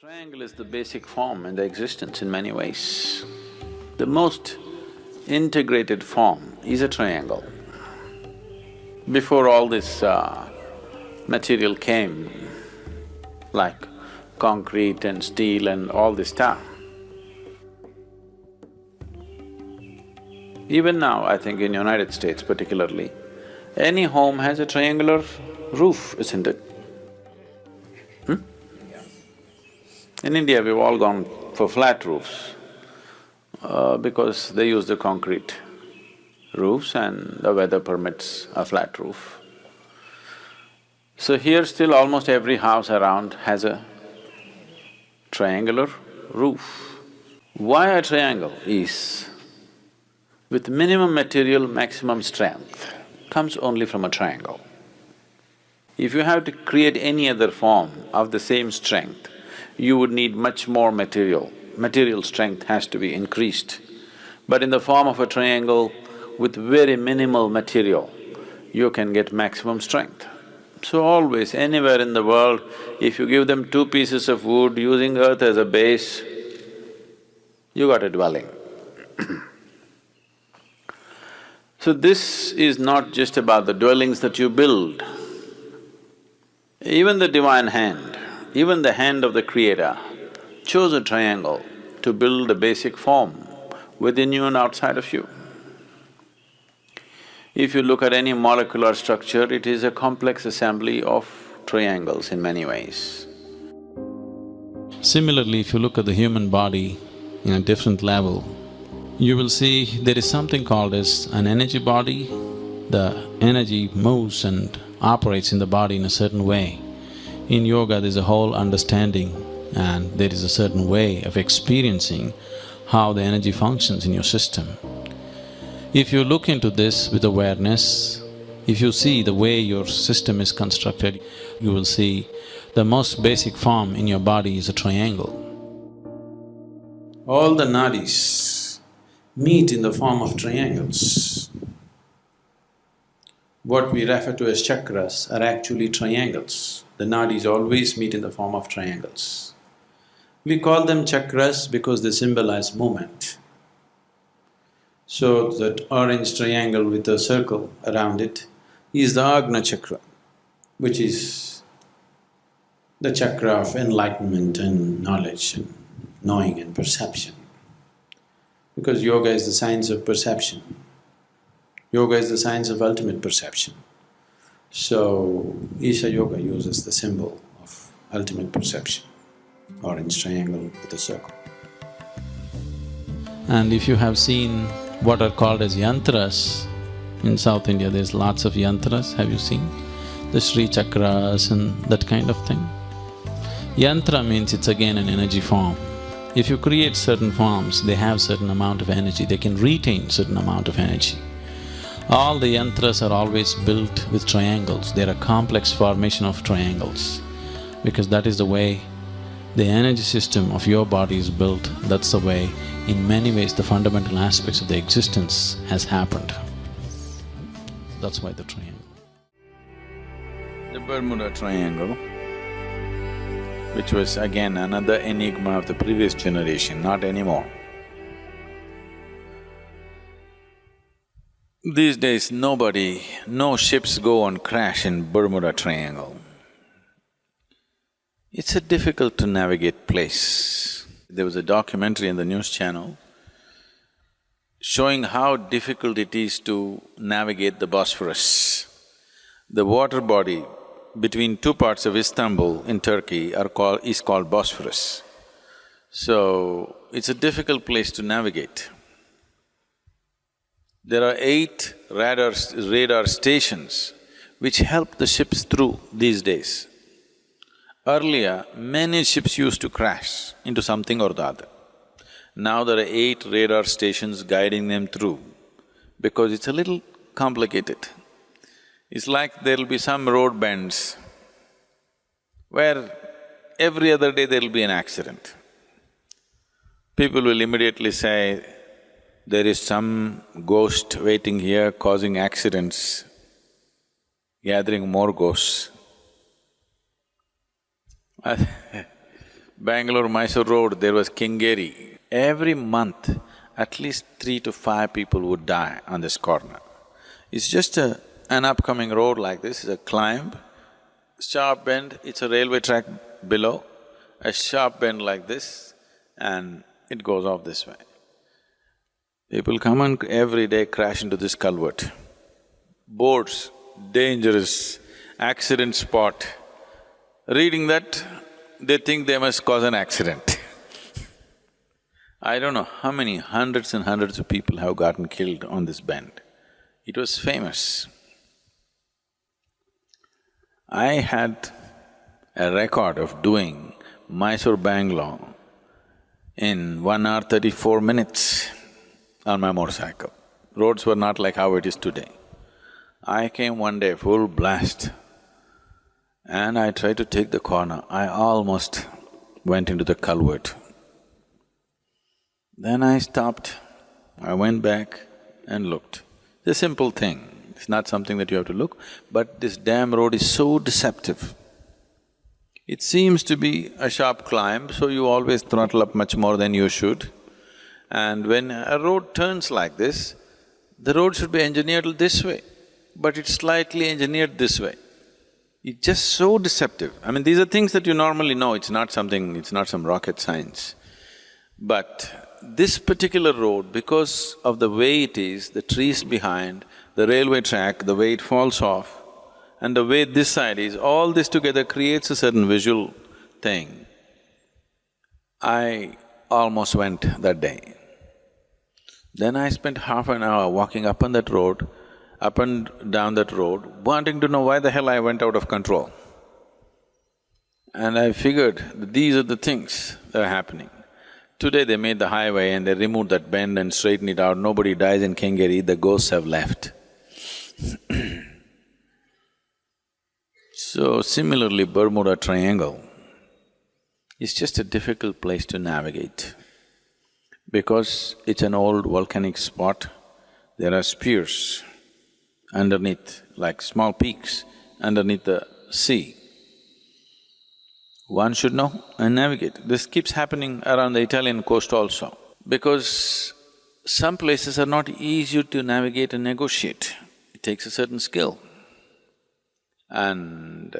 Triangle is the basic form in the existence in many ways. The most integrated form is a triangle. Before all this material came, like concrete and steel and all this stuff, even now, I think in United States particularly, any home has a triangular roof, isn't it? In India, we've all gone for flat roofs because they use the concrete roofs and the weather permits a flat roof. So here still almost every house around has a triangular roof. Why a triangle is, with minimum material, maximum strength comes only from a triangle. If you have to create any other form of the same strength, you would need much more material. Material strength has to be increased. But in the form of a triangle, with very minimal material, you can get maximum strength. So always, anywhere in the world, if you give them two pieces of wood using earth as a base, you got a dwelling. So this is not just about the dwellings that you build. Even the divine hand, even the hand of the Creator chose a triangle to build a basic form within you and outside of you. If you look at any molecular structure, it is a complex assembly of triangles in many ways. Similarly, if you look at the human body in a different level, you will see there is something called as an energy body. The energy moves and operates in the body in a certain way. In yoga, there's a whole understanding and there is a certain way of experiencing how the energy functions in your system. If you look into this with awareness, if you see the way your system is constructed, you will see the most basic form in your body is a triangle. All the nadis meet in the form of triangles. What we refer to as chakras are actually triangles. The nadis always meet in the form of triangles. We call them chakras because they symbolize movement. So that orange triangle with a circle around it is the Agna chakra, which is the chakra of enlightenment and knowledge and knowing and perception. Because yoga is the science of perception. Yoga is the science of ultimate perception. So, Isha Yoga uses the symbol of ultimate perception, orange triangle with a circle. And if you have seen what are called as yantras, in South India there's lots of yantras, have you seen? The Sri Chakras and that kind of thing. Yantra means it's again an energy form. If you create certain forms, they have certain amount of energy, they can retain certain amount of energy. All the yantras are always built with triangles, they're a complex formation of triangles because that is the way the energy system of your body is built, that's the way, in many ways, the fundamental aspects of the existence has happened. That's why the triangle. The Bermuda Triangle, which was again another enigma of the previous generation, not anymore. These days, no ships go and crash in Bermuda Triangle. It's a difficult to navigate place. There was a documentary in the news channel showing how difficult it is to navigate the Bosphorus. The water body between two parts of Istanbul in Turkey is called Bosphorus. So, it's a difficult place to navigate. There are 8 radar stations which help the ships through these days. Earlier, many ships used to crash into something or the other. Now there are 8 radar stations guiding them through because it's a little complicated. It's like there'll be some road bends where every other day there'll be an accident. people will immediately say, there is some ghost waiting here causing accidents, gathering more ghosts. Bangalore-Mysore road, there was Kengeri. Every month, at least 3 to 5 people would die on this corner. It's just an upcoming road like this, it's a climb, sharp bend, it's a railway track below, a sharp bend like this, and it goes off this way. People come and every day crash into this culvert. Boards, dangerous, accident spot. Reading that, they think they must cause an accident. I don't know how many hundreds and hundreds of people have gotten killed on this bend. It was famous. I had a record of doing Mysore-Bangalore in 1 hour 34 minutes on my motorcycle. Roads were not like how it is today. I came one day full blast and I tried to take the corner. I almost went into the culvert. Then I stopped, I went back and looked. It's a simple thing, it's not something that you have to look, but this damn road is so deceptive. It seems to be a sharp climb, so you always throttle up much more than you should. And when a road turns like this, the road should be engineered this way, but it's slightly engineered this way. It's just so deceptive. I mean, these are things that you normally know, it's not some rocket science. But this particular road, because of the way it is, the trees behind, the railway track, the way it falls off, and the way this side is, all this together creates a certain visual thing. I almost went that day. Then I spent half an hour walking up on that road, up and down that road, wanting to know why the hell I went out of control. And I figured that these are the things that are happening. Today they made the highway and they removed that bend and straightened it out, nobody dies in Kengeri, the ghosts have left. So similarly, Bermuda Triangle is just a difficult place to navigate because it's an old volcanic spot. There are spears underneath, like small peaks underneath the sea. One should know and navigate. This keeps happening around the Italian coast also, because some places are not easy to navigate and negotiate. It takes a certain skill. And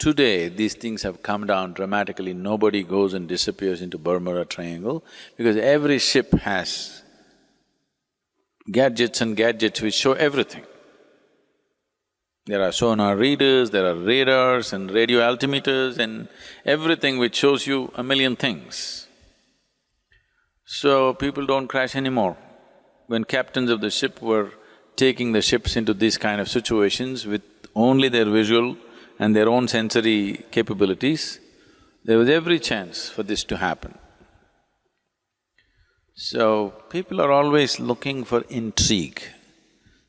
today, these things have come down dramatically. Nobody goes and disappears into Bermuda Triangle because every ship has gadgets and gadgets which show everything. There are sonar readers, there are radars and radio altimeters and everything which shows you a million things. So people don't crash anymore. When captains of the ship were taking the ships into these kind of situations with only their visual and their own sensory capabilities, there was every chance for this to happen. So, people are always looking for intrigue.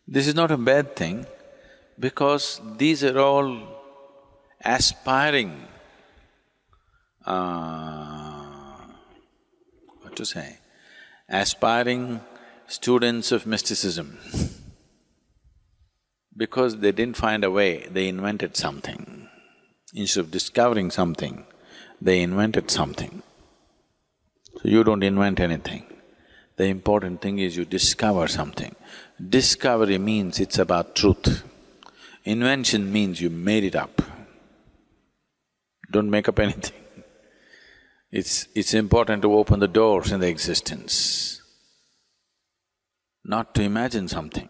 This is not a bad thing, because these are all aspiring, aspiring students of mysticism. Because they didn't find a way, they invented something. Instead of discovering something, they invented something. So you don't invent anything. The important thing is you discover something. Discovery means it's about truth. Invention means you made it up. Don't make up anything. It's important to open the doors in the existence, not to imagine something.